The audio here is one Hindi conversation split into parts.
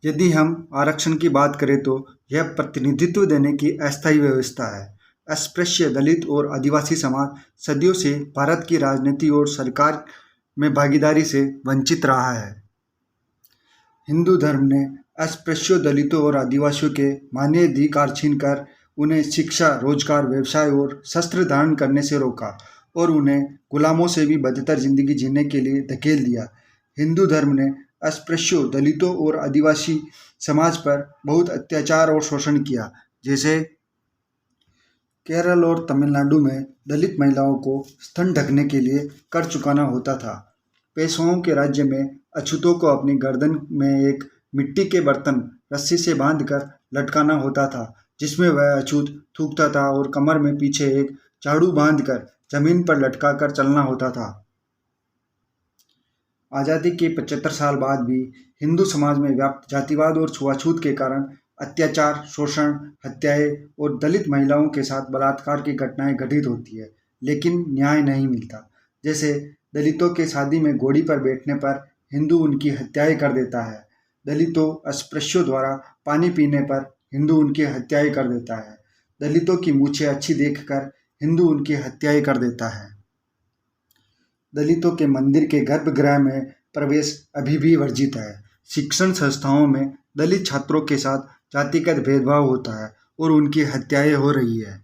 यदि हम आरक्षण की बात करें तो यह प्रतिनिधित्व देने की अस्थायी व्यवस्था है। अस्पृश्य, दलित और आदिवासी समाज सदियों से भारत की राजनीति और सरकार में भागीदारी से वंचित रहा है। हिंदू धर्म ने अस्पृश्यों, दलितों और आदिवासियों के मानवीय अधिकार छीनकर उन्हें शिक्षा, रोजगार, व्यवसाय और शस्त्र धारण करने से रोका और उन्हें गुलामों से भी बदतर जिंदगी जीने के लिए धकेल दिया। हिंदू धर्म ने अस्पृश्यों, दलितों और आदिवासी समाज पर बहुत अत्याचार और शोषण किया। जैसे केरल और तमिलनाडु में दलित महिलाओं को स्तन ढकने के लिए कर चुकाना होता था। पेशवाओं के राज्य में अछूतों को अपनी गर्दन में एक मिट्टी के बर्तन रस्सी से बांधकर लटकाना होता था, जिसमें वह अछूत थूकता था और कमर में पीछे एक झाड़ू बांधकर जमीन पर लटकाकर चलना होता था। आज़ादी के 75 साल बाद भी हिंदू समाज में व्याप्त जातिवाद और छुआछूत के कारण अत्याचार, शोषण, हत्याएं और दलित महिलाओं के साथ बलात्कार की घटनाएं घटित होती है, लेकिन न्याय नहीं मिलता। जैसे दलितों के शादी में घोड़ी पर बैठने पर हिंदू उनकी हत्याएं कर देता है। दलितों, अस्पृश्यों द्वारा पानी पीने पर हिंदू उनकी हत्याएं कर देता है। दलितों की मूछें अच्छी देखकर हिंदू उनकी हत्याएं कर देता है। दलितों के मंदिर के गर्भगृह में प्रवेश अभी भी वर्जित है। शिक्षण संस्थाओं में दलित छात्रों के साथ जातिगत भेदभाव होता है और उनकी हत्याएं हो रही है।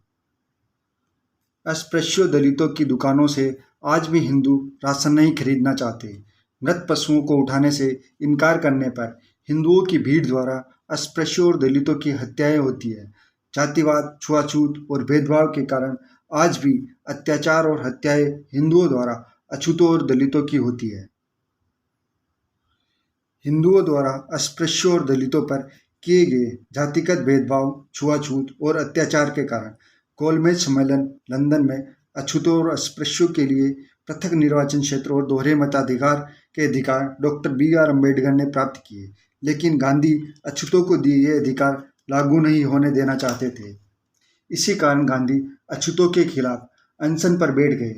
अस्पृश्यों, दलितों की दुकानों से आज भी हिंदू राशन नहीं खरीदना चाहते। मृत पशुओं को उठाने से इनकार करने पर हिंदुओं की भीड़ द्वारा अस्पृश्यों और दलितों की हत्याएं होती है। जातिवाद, छुआछूत और भेदभाव के कारण आज भी अत्याचार और हत्याएं हिंदुओं द्वारा अछूतों और दलितों की होती है। हिंदुओं द्वारा अस्पृश्यों और दलितों पर किए गए जातिगत भेदभाव, छुआछूत और अत्याचार के कारण गोलमेज सम्मेलन लंदन में अछूतों और अस्पृश्यों के लिए पृथक निर्वाचन क्षेत्र और दोहरे मताधिकार के अधिकार डॉक्टर बी.आर. अम्बेडकर ने प्राप्त किए, लेकिन गांधी अछूतों को दिए ये अधिकार लागू नहीं होने देना चाहते थे। इसी कारण गांधी अछूतों के खिलाफ अनशन पर बैठ गए।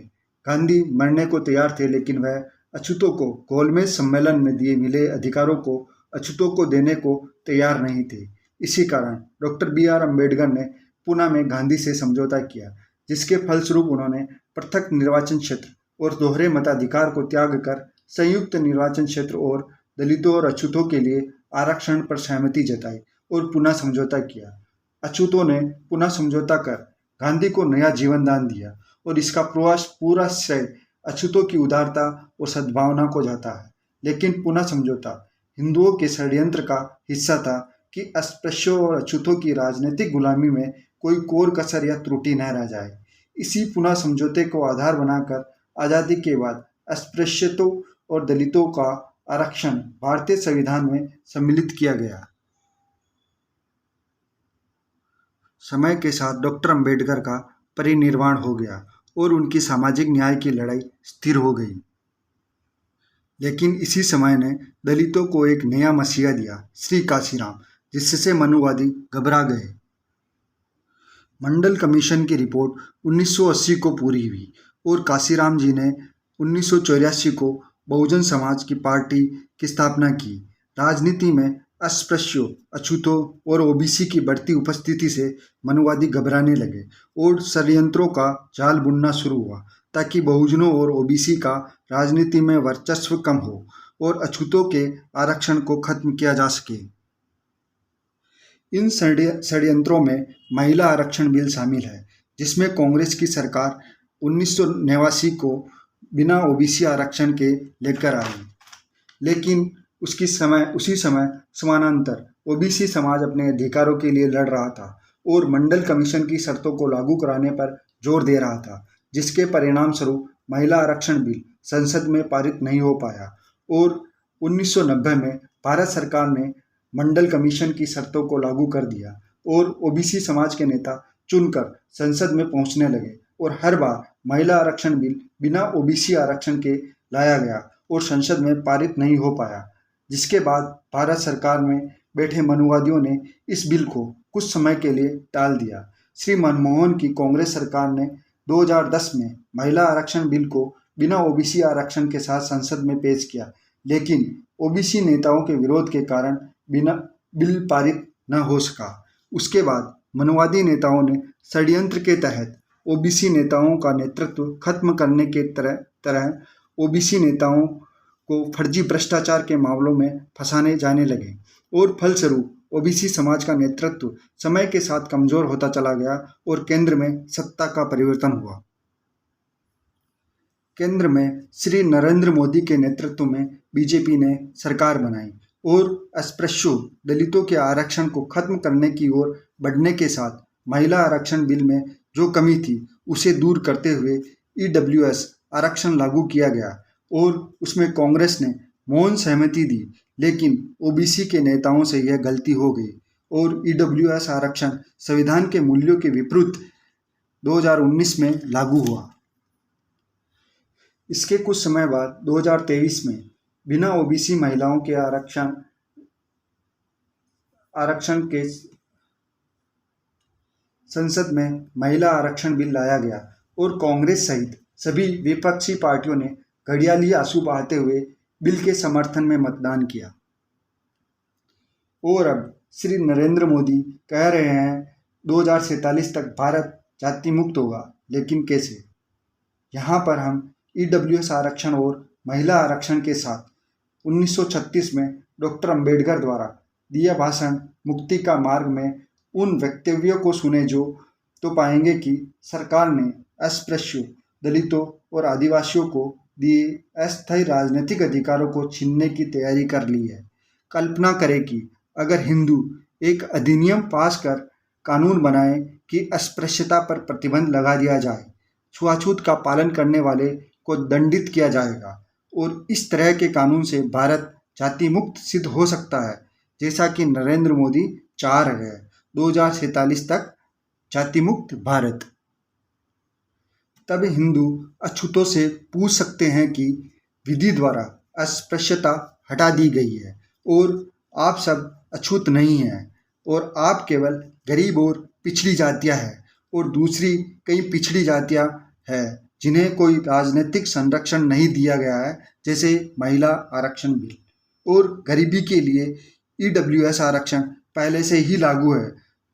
गांधी मरने को तैयार थे, लेकिन वह अछूतों को गोलमेज सम्मेलन में दिए मिले अधिकारों को अछूतों को देने को तैयार नहीं थे। इसी कारण डॉक्टर बी.आर. अम्बेडकर ने पुणे में गांधी से समझौता किया, जिसके फलस्वरूप उन्होंने पृथक निर्वाचन क्षेत्र और दोहरे मताधिकार को त्याग कर संयुक्त निर्वाचन क्षेत्र और दलितों और अछूतों के लिए आरक्षण पर सहमति जताई और पुणे समझौता किया। अछूतों ने पुणे समझौता कर गांधी को नया जीवन दान दिया और इसका पूरा श्रेय अछूतों की उदारता और सद्भावना को जाता है। लेकिन पुणे समझौता हिंदुओं के षड्यंत्र का हिस्सा था कि अस्पृश्यों और अछूतों की राजनीतिक गुलामी में कोई कोर कसर या त्रुटि न रह जाए। इसी पुणे समझौते को आधार बनाकर आज़ादी के बाद अस्पृश्यों और दलितों का आरक्षण भारतीय संविधान में सम्मिलित किया गया। समय के साथ डॉक्टर अम्बेडकर का परिनिर्वाण हो गया और उनकी सामाजिक न्याय की लड़ाई स्थिर हो गई। लेकिन इसी समय ने दलितों को एक नया मसीहा दिया, श्री काशीराम, जिससे मनुवादी घबरा गए। मंडल कमीशन की रिपोर्ट 1980 को पूरी हुई और काशीराम जी ने 1984 को बहुजन समाज की पार्टी की स्थापना की। राजनीति में अस्पृश्यों, अछूतों और ओबीसी की बढ़ती उपस्थिति से मनुवादी घबराने लगे और षड्यंत्रों का जाल बुनना शुरू हुआ ताकि बहुजनों और ओबीसी का राजनीति में वर्चस्व कम हो और अछूतों के आरक्षण को खत्म किया जा सके। इन षड्यंत्रों में महिला आरक्षण बिल शामिल है, जिसमें कांग्रेस की सरकार 1989 को बिना ओबीसी आरक्षण के लेकर आई। लेकिन उसी समय समानांतर ओबीसी समाज अपने अधिकारों के लिए लड़ रहा था और मंडल कमीशन की शर्तों को लागू कराने पर जोर दे रहा था, जिसके परिणाम स्वरूप महिला आरक्षण बिल संसद में पारित नहीं हो पाया और 1990 में भारत सरकार ने मंडल कमीशन की शर्तों को लागू कर दिया और ओबीसी समाज के नेता चुनकर संसद में पहुंचने लगे और हर बार महिला आरक्षण बिल बिना ओबीसी आरक्षण के लाया गया और संसद में पारित नहीं हो पाया, जिसके बाद भारत सरकार में बैठे मनुवादियों ने इस बिल को कुछ समय के लिए टाल दिया। श्री मनमोहन की कांग्रेस सरकार ने 2010 में महिला आरक्षण बिल को बिना ओबीसी आरक्षण के साथ संसद में पेश किया, लेकिन ओबीसी नेताओं के विरोध के कारण बिना बिल पारित न हो सका। उसके बाद मनवादी नेताओं ने षड्यंत्र के तहत ओबीसी नेताओं का नेतृत्व खत्म करने के तरह ओबीसी नेताओं को फर्जी भ्रष्टाचार के मामलों में फंसाने जाने लगे और फलस्वरूप ओबीसी समाज का नेतृत्व समय के साथ कमजोर होता चला गया और केंद्र में सत्ता का परिवर्तन हुआ। केंद्र में श्री नरेंद्र मोदी के नेतृत्व में बीजेपी ने सरकार बनाई और अस्पृश्यों दलितों के आरक्षण को खत्म करने की ओर बढ़ने के साथ महिला आरक्षण बिल में जो कमी थी उसे दूर करते हुए ईडब्ल्यूएस आरक्षण लागू किया गया और उसमें कांग्रेस ने मौन सहमति दी, लेकिन ओबीसी के नेताओं से यह गलती हो गई और ईडब्ल्यूएस आरक्षण संविधान के मूल्यों के विपरीत 2019 में लागू हुआ। इसके कुछ समय बाद 2023 में बिना ओबीसी महिलाओं के आरक्षण के संसद में महिला आरक्षण बिल लाया गया और कांग्रेस सहित सभी विपक्षी पार्टियों ने घड़ियाली आंसू बहाते हुए बिल के समर्थन में मतदान किया। और अब श्री नरेंद्र मोदी कह रहे हैं 2047 तक भारत जाति मुक्त होगा, लेकिन कैसे? यहाँ पर हम ईडब्ल्यूएस आरक्षण और महिला आरक्षण के साथ 1936 में डॉक्टर अंबेडकर द्वारा दिया भाषण मुक्ति का मार्ग में उन वक्तव्यों को सुने जो तो पाएंगे कि सरकार ने अस्पृश्यों दलितों और आदिवासियों को दिए अस्थायी राजनीतिक अधिकारों को छीनने की तैयारी कर ली है। कल्पना करें कि अगर हिंदू एक अधिनियम पास कर कानून बनाए कि अस्पृश्यता पर प्रतिबंध लगा दिया जाए, छुआछूत का पालन करने वाले को दंडित किया जाएगा और इस तरह के कानून से भारत जाति मुक्त सिद्ध हो सकता है, जैसा कि नरेंद्र मोदी चाह रहे हैं 2047 तक जाति मुक्त भारत। तब हिंदू अछूतों से पूछ सकते हैं कि विधि द्वारा अस्पृश्यता हटा दी गई है और आप सब अछूत नहीं हैं और आप केवल गरीब और पिछड़ी जातियां हैं और दूसरी कई पिछड़ी जातियां हैं जिन्हें कोई राजनीतिक संरक्षण नहीं दिया गया है, जैसे महिला आरक्षण बिल और गरीबी के लिए ईडब्ल्यूएस आरक्षण पहले से ही लागू है,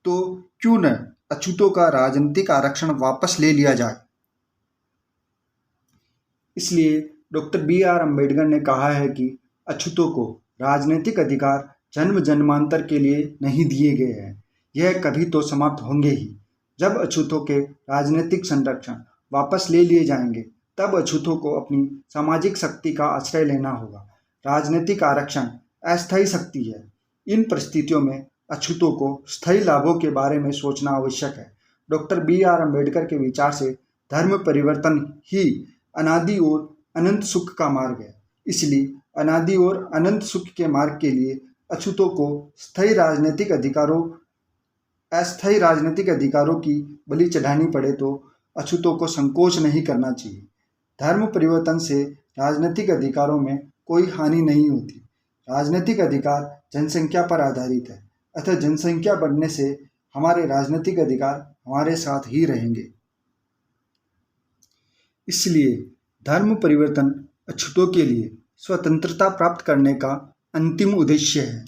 तो क्यों न अछूतों का राजनीतिक आरक्षण वापस ले लिया जाए। इसलिए डॉक्टर बी.आर. अम्बेडकर ने कहा है कि अछूतों को राजनीतिक अधिकार जन्म जन्मांतर के लिए नहीं दिए गए हैं, यह कभी तो समाप्त होंगे ही। जब अछूतों के राजनीतिक संरक्षण वापस ले लिए जाएंगे तब अछूतों को अपनी सामाजिक शक्ति का आश्रय लेना होगा। राजनीतिक आरक्षण अस्थायी शक्ति है। इन परिस्थितियों में अछूतों को स्थायी लाभों के बारे में सोचना आवश्यक है। Doctor B R. अम्बेडकर के विचार से धर्म परिवर्तन ही अनादि और अनंत सुख का मार्ग है। इसलिए अनादि और अनंत सुख के मार्ग के लिए अछूतों को अस्थायी राजनीतिक अधिकारों की बलि चढ़ानी पड़े तो अछूतों को संकोच नहीं करना चाहिए। धर्म परिवर्तन से राजनीतिक अधिकारों में कोई हानि नहीं होती। राजनीतिक अधिकार जनसंख्या पर आधारित है, अतः जनसंख्या बढ़ने से हमारे राजनीतिक अधिकार हमारे साथ ही रहेंगे। इसलिए धर्म परिवर्तन अछूतों के लिए स्वतंत्रता प्राप्त करने का अंतिम उद्देश्य है।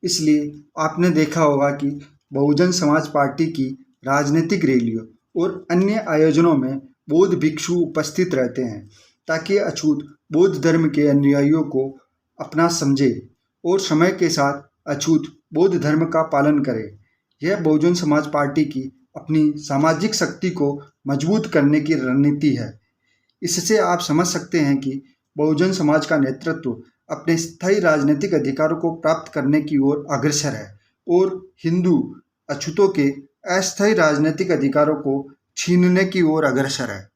इसलिए आपने देखा होगा कि बहुजन समाज पार्टी की राजनीतिक रैलियों और अन्य आयोजनों में बौद्ध भिक्षु उपस्थित रहते हैं ताकि अछूत बौद्ध धर्म के अनुयायियों को अपना समझे और समय के साथ अछूत बौद्ध धर्म का पालन करे। यह बहुजन समाज पार्टी की अपनी सामाजिक शक्ति को मजबूत करने की रणनीति है। इससे आप समझ सकते हैं कि बहुजन समाज का नेतृत्व अपने स्थायी राजनीतिक अधिकारों को प्राप्त करने की ओर अग्रसर है और हिंदू अछूतों के अस्थायी राजनीतिक अधिकारों को छीनने की ओर अग्रसर है।